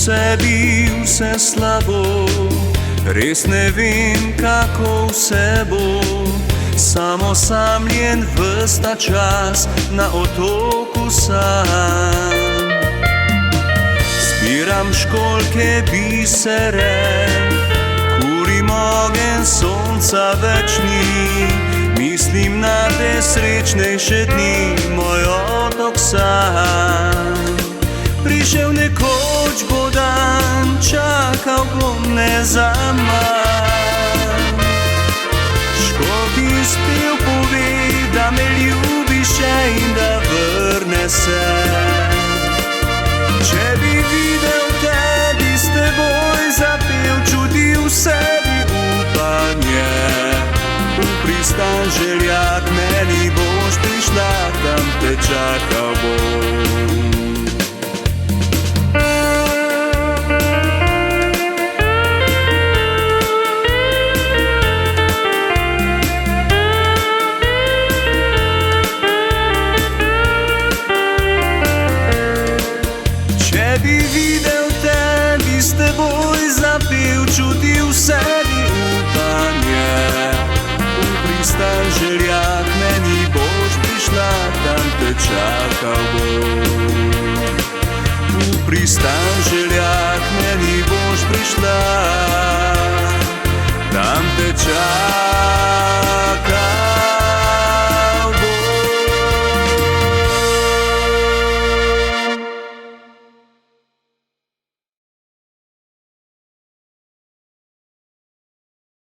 sebi vse slabo, res ne vem, kako vse bo. Samo samljen ves ta čas na otoku sam. Zbiram školjke, bisere, kurim ogenj, sonca več ni. Mislim na te srečnejše dni, moj otok sam. Prišel nekoč bo dan, čakal bom ne zaman. Školjkin spev pove, da me ljubi še in da vrne se. Če bi videl te, bi s teboj zapel, čutil v sebi upanje. V pristan željak, meni boš prišla, tam te čakal bom. Če bi videl te, bi s teboj zapel, čutil v sebi upanje. V pristan željak, meni boš prišla, tam te čakal bom. V pristan željak, meni boš prišla, tam te čakal bom.